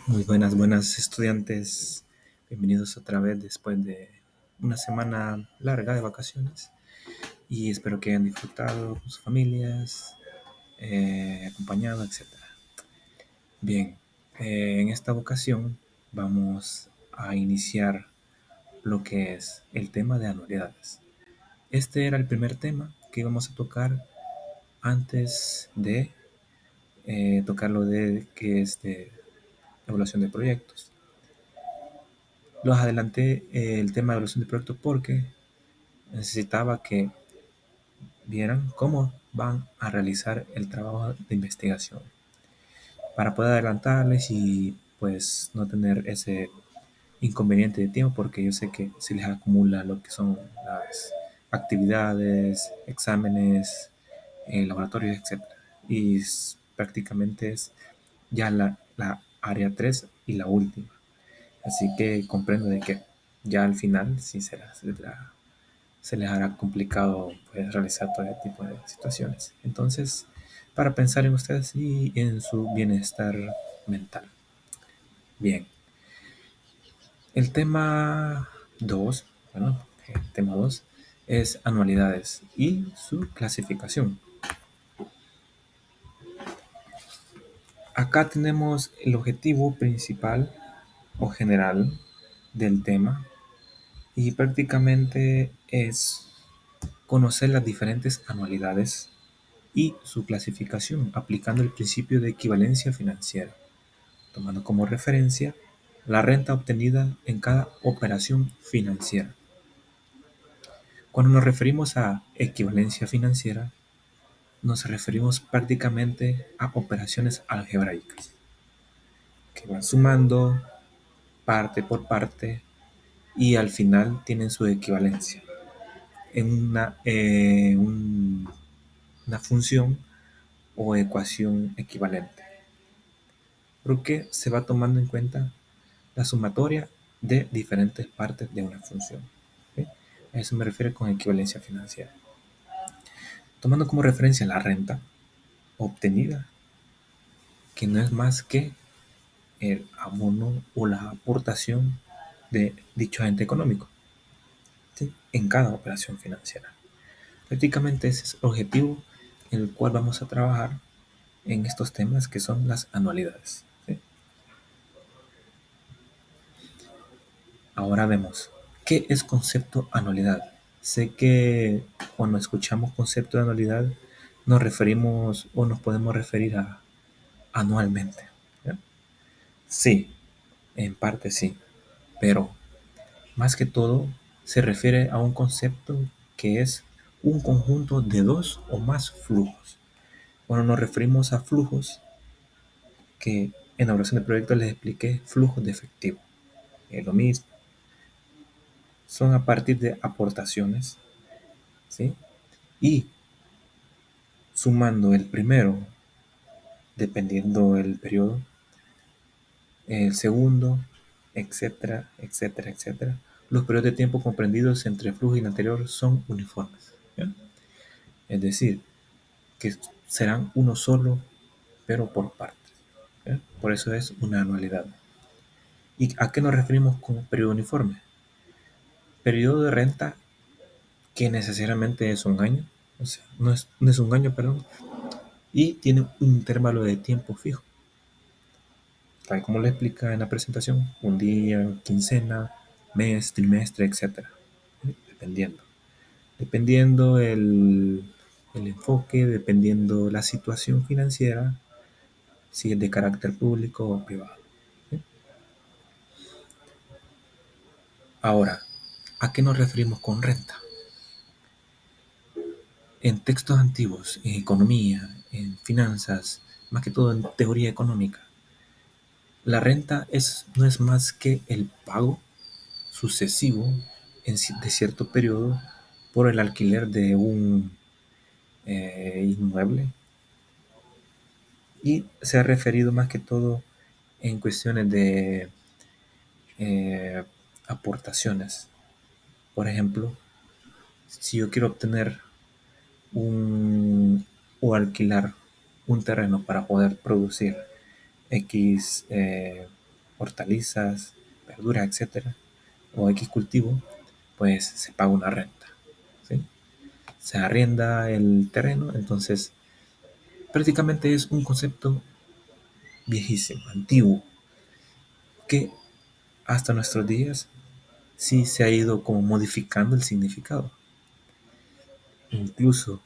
Muy buenas estudiantes. Bienvenidos otra vez después de una semana larga de vacaciones y espero que hayan disfrutado con sus familias, acompañado, etcétera. Bien, en esta ocasión vamos a iniciar lo que es el tema de anualidades. Este era el primer tema que íbamos a tocar antes de tocar lo de que es de evaluación de proyectos. Los adelanté el tema de evaluación de proyectos porque necesitaba que vieran cómo van a realizar el trabajo de investigación para poder adelantarles y pues no tener ese inconveniente de tiempo, porque yo sé que se les acumula lo que son las actividades, exámenes, laboratorios, etcétera. Y prácticamente es ya la área 3 y la última. Así que comprendo de que ya al final sí se les hará complicado, pues, realizar todo este tipo de situaciones. Entonces, para pensar en ustedes y en su bienestar mental. Bien, el tema 2, bueno, el tema 2 es anualidades y su clasificación. Acá tenemos el objetivo principal o general del tema y prácticamente es conocer las diferentes anualidades y su clasificación aplicando el principio de equivalencia financiera, tomando como referencia la renta obtenida en cada operación financiera. Cuando nos referimos a equivalencia financiera, nos referimos prácticamente a operaciones algebraicas, que van sumando parte por parte y al final tienen su equivalencia en una función o ecuación equivalente, porque se va tomando en cuenta la sumatoria de diferentes partes de una función. ¿Sí? A eso me refiero con equivalencia financiera. Tomando como referencia la renta obtenida, que no es más que el abono o la aportación de dicho agente económico, ¿sí? En cada operación financiera. Prácticamente ese es el objetivo en el cual vamos a trabajar en estos temas que son las anualidades. ¿Sí? Ahora vemos, ¿qué es concepto anualidad? Sé que cuando escuchamos concepto de anualidad nos referimos o nos podemos referir a anualmente. ¿Ya? Sí, en parte sí, pero más que todo se refiere a un concepto que es un conjunto de dos o más flujos. Cuando nos referimos a flujos, que en la oración de proyecto les expliqué flujos de efectivo. Es lo mismo, son a partir de aportaciones, ¿sí? Y sumando el primero, dependiendo del periodo, el segundo, etcétera, etcétera, etcétera. Los periodos de tiempo comprendidos entre flujo y el anterior son uniformes. ¿Ya? Es decir, que serán uno solo, pero por partes. ¿Ya? Por eso es una anualidad. ¿Y a qué nos referimos con periodo uniforme? Periodo de renta que necesariamente es un año, o sea, no es un año, perdón, y tiene un intervalo de tiempo fijo, tal como lo explica en la presentación, un día, quincena, mes, trimestre, etcétera, dependiendo. Dependiendo el enfoque, dependiendo la situación financiera, si es de carácter público o privado. ¿Sí? Ahora, ¿a qué nos referimos con renta? En textos antiguos, en economía, en finanzas, más que todo en teoría económica, la renta no es más que el pago sucesivo de cierto periodo por el alquiler de un inmueble, y se ha referido más que todo en cuestiones de eh, aportaciones. Por ejemplo, si yo quiero obtener o alquilar un terreno para poder producir X hortalizas, verduras, etcétera, o X cultivo, pues se paga una renta, ¿sí? Se arrienda el terreno, entonces prácticamente es un concepto viejísimo, antiguo, que hasta nuestros días sí se ha ido como modificando el significado. Incluso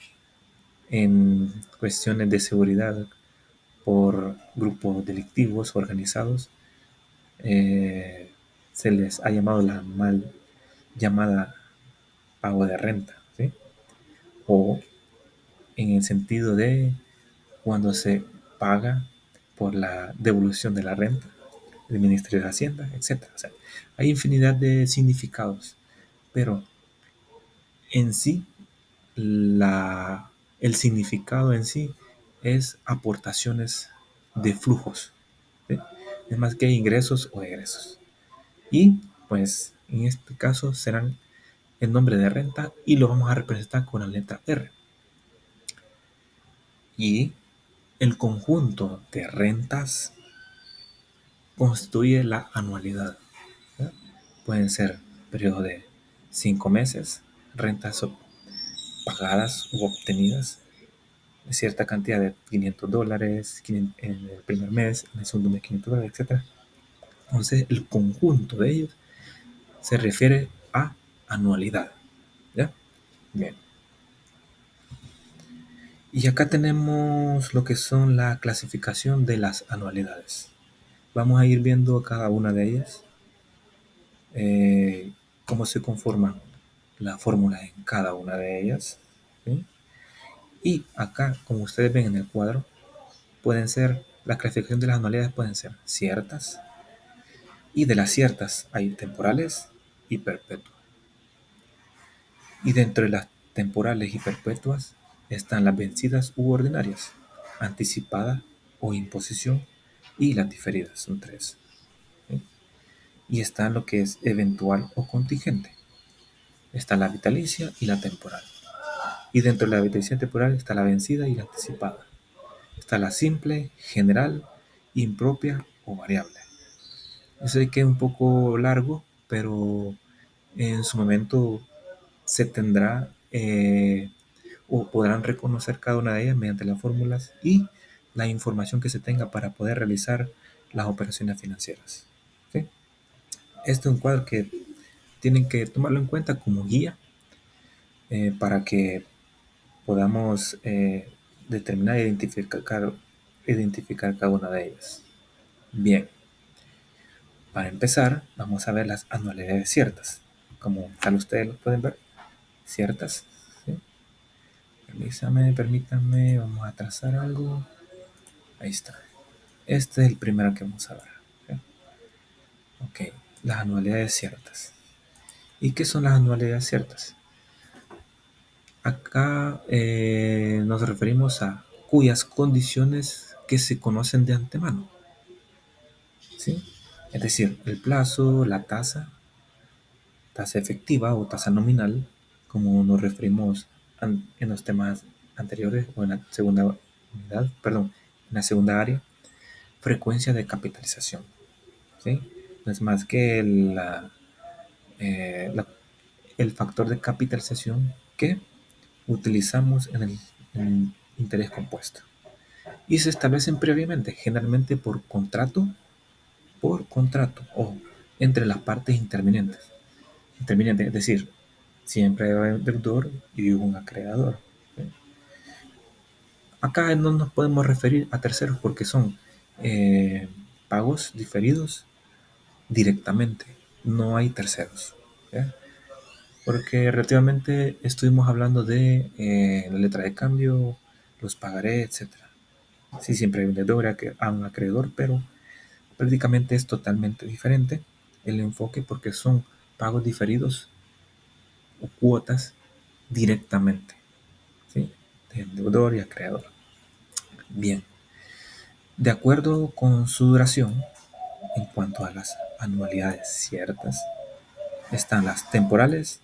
en cuestiones de seguridad por grupos delictivos organizados, eh, se les ha llamado la mal llamada pago de renta, ¿sí? O en el sentido de cuando se paga por la devolución de la renta del Ministerio de Hacienda, etcétera. O sea, hay infinidad de significados, pero en sí, el significado en sí es aportaciones de flujos, ¿sí? Es más que ingresos o egresos. Y pues en este caso serán el nombre de renta y lo vamos a representar con la letra R. Y el conjunto de rentas constituye la anualidad, ¿ya? Pueden ser periodos de 5 meses, rentas pagadas u obtenidas de cierta cantidad de $500 en el primer mes, en el segundo mes $500, etcétera. Entonces el conjunto de ellos se refiere a anualidad, ¿ya? Bien. Y acá tenemos lo que son la clasificación de las anualidades. Vamos a ir viendo cada una de ellas, eh, cómo se conforman las fórmulas en cada una de ellas, ¿sí? Y acá, como ustedes ven en el cuadro, la clasificación de las anualidades pueden ser ciertas, y de las ciertas hay temporales y perpetuas. Y dentro de las temporales y perpetuas están las vencidas u ordinarias, anticipada o imposición, y las diferidas, son tres, ¿sí? Y está lo que es eventual o contingente. Está la vitalicia y la temporal. Y dentro de la vitalicia temporal está la vencida y la anticipada. Está la simple, general, impropia o variable. Yo sé que es un poco largo, pero en su momento se tendrá o podrán reconocer cada una de ellas mediante las fórmulas y la información que se tenga para poder realizar las operaciones financieras, ¿sí? Este es un cuadro que tienen que tomarlo en cuenta como guía, para que podamos determinar e identificar cada una de ellas. Bien, para empezar, vamos a ver las anualidades ciertas. Como tal, ustedes lo pueden ver, ciertas, ¿sí? Permítanme, vamos a trazar algo. Ahí está. Este es el primero que vamos a ver, ¿sí? Ok, las anualidades ciertas. ¿Y qué son las anualidades ciertas? Acá nos referimos a cuyas condiciones que se conocen de antemano, ¿sí? Es decir, el plazo, la tasa efectiva o tasa nominal, como nos referimos en los temas anteriores o en la segunda unidad, perdón, en la segunda área, frecuencia de capitalización, ¿sí? No es más que el factor de capitalización que utilizamos en el interés compuesto. Y se establecen previamente, generalmente por contrato o entre las partes intervinientes. Es decir, siempre hay un deudor y un acreedor, ¿sí? Acá no nos podemos referir a terceros porque son pagos diferidos directamente, no hay terceros, ¿sí? Porque relativamente estuvimos hablando de la letra de cambio, los pagaré, etcétera. Sí, siempre hay un deudor a un acreedor, pero prácticamente es totalmente diferente el enfoque porque son pagos diferidos o cuotas directamente, ¿sí? De deudor y acreedor. Bien, de acuerdo con su duración, en cuanto a las anualidades ciertas, están las temporales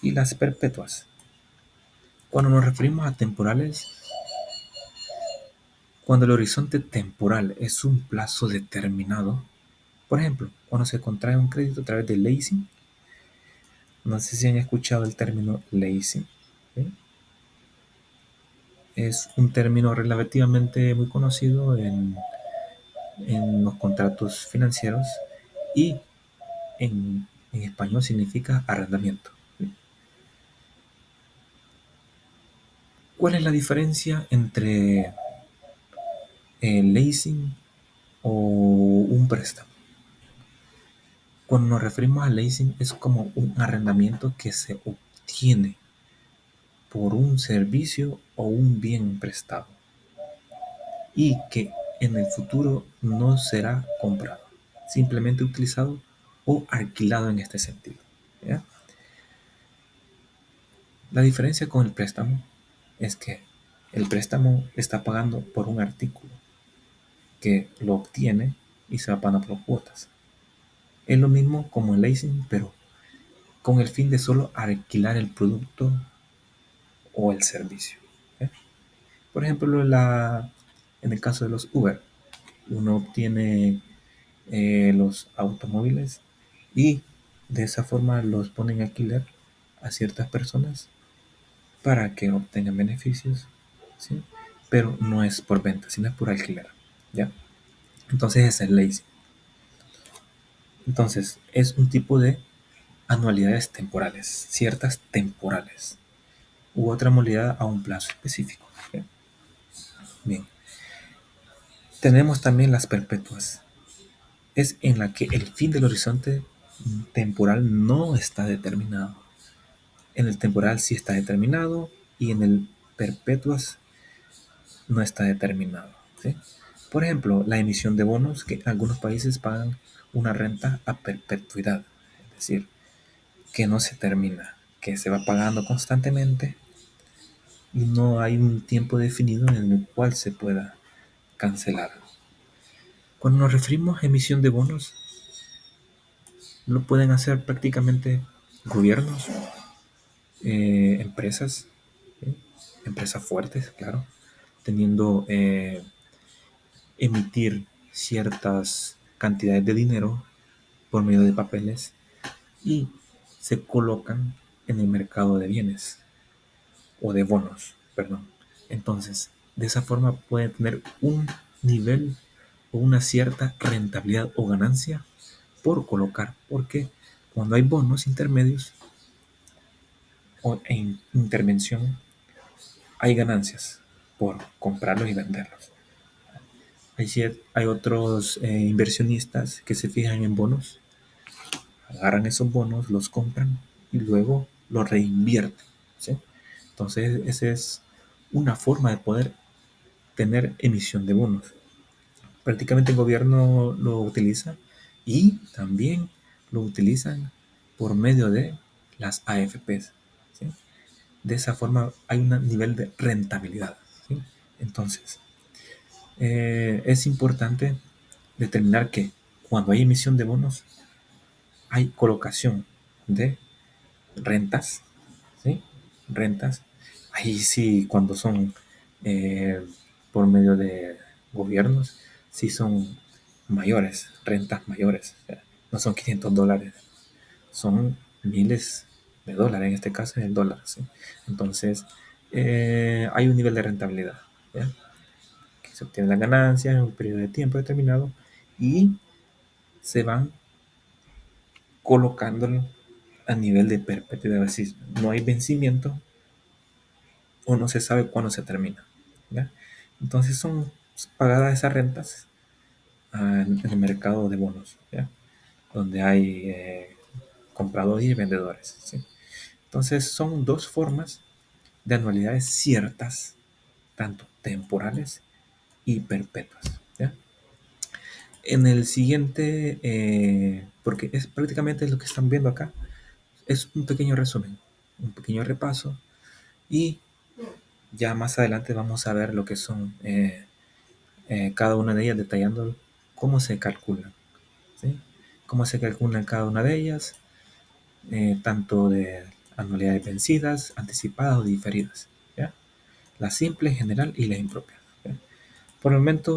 y las perpetuas. Cuando nos referimos a temporales, cuando el horizonte temporal es un plazo determinado, Por ejemplo, cuando se contrae un crédito a través de leasing, no sé si han escuchado el término leasing. ¿Sí? Es un término relativamente muy conocido en los contratos financieros y en español significa arrendamiento. ¿Sí? ¿Cuál es la diferencia entre el leasing o un préstamo? Cuando nos referimos al leasing es como un arrendamiento que se obtiene por un servicio o un bien prestado y que en el futuro no será comprado, simplemente utilizado o alquilado en este sentido. ¿Ya? La diferencia con el préstamo es que el préstamo está pagando por un artículo que lo obtiene y se va pagando por cuotas. Es lo mismo como el leasing, pero con el fin de solo alquilar el producto o el servicio. ¿Eh? Por ejemplo, en el caso de los Uber, uno obtiene los automóviles y de esa forma los ponen a alquiler a ciertas personas para que obtengan beneficios, ¿sí? Pero no es por venta, sino es por alquiler. ¿Ya? Entonces esa es leasing. Entonces es un tipo de anualidades temporales, ciertas temporales, u otra modalidad a un plazo específico. ¿Ya? Bien, tenemos también las perpetuas. Es en la que el fin del horizonte temporal no está determinado. En el temporal sí está determinado y en el perpetuas no está determinado. ¿Sí? Por ejemplo, la emisión de bonos, que algunos países pagan una renta a perpetuidad, es decir, que no se termina, que se va pagando constantemente y no hay un tiempo definido en el cual se pueda cancelar. Cuando nos referimos a emisión de bonos, lo pueden hacer prácticamente gobiernos, empresas, ¿sí? Empresas fuertes, claro, teniendo emitir ciertas cantidades de dinero por medio de papeles y se colocan en el mercado de bienes o de bonos, perdón. Entonces, de esa forma pueden tener un nivel o una cierta rentabilidad o ganancia por colocar, porque cuando hay bonos intermedios o en intervención hay ganancias por comprarlos y venderlos. Hay otros inversionistas que se fijan en bonos, agarran esos bonos, los compran y luego los reinvierten. ¿Sí? Entonces, esa es una forma de poder tener emisión de bonos. Prácticamente el gobierno lo utiliza y también lo utilizan por medio de las AFPs. ¿Sí? De esa forma hay un nivel de rentabilidad. ¿Sí? Entonces, es importante determinar que cuando hay emisión de bonos, hay colocación de rentas, ¿sí? Rentas. Ahí sí, cuando son eh, por medio de gobiernos, sí son mayores, rentas mayores. O sea, no son $500, son miles de dólares, en este caso es el dólar. ¿Sí? Entonces, hay un nivel de rentabilidad, ¿ya? Que se obtiene la ganancia en un periodo de tiempo determinado y se van colocando a nivel de perpetuidad. Es decir, no hay vencimiento o no se sabe cuándo se termina. ¿Ya? Entonces son pagadas esas rentas en el mercado de bonos, ¿ya? Donde hay compradores y vendedores. ¿Sí? Entonces son dos formas de anualidades ciertas, tanto temporales y perpetuas. ¿Ya? En el siguiente, porque es prácticamente lo que están viendo acá, es un pequeño resumen, un pequeño repaso y ya más adelante vamos a ver lo que son cada una de ellas, detallando cómo se calculan, ¿sí? Cómo se calculan cada una de ellas, tanto de anualidades vencidas, anticipadas o diferidas, ¿ya? La simple, general y la impropia. ¿Ya? Por el momento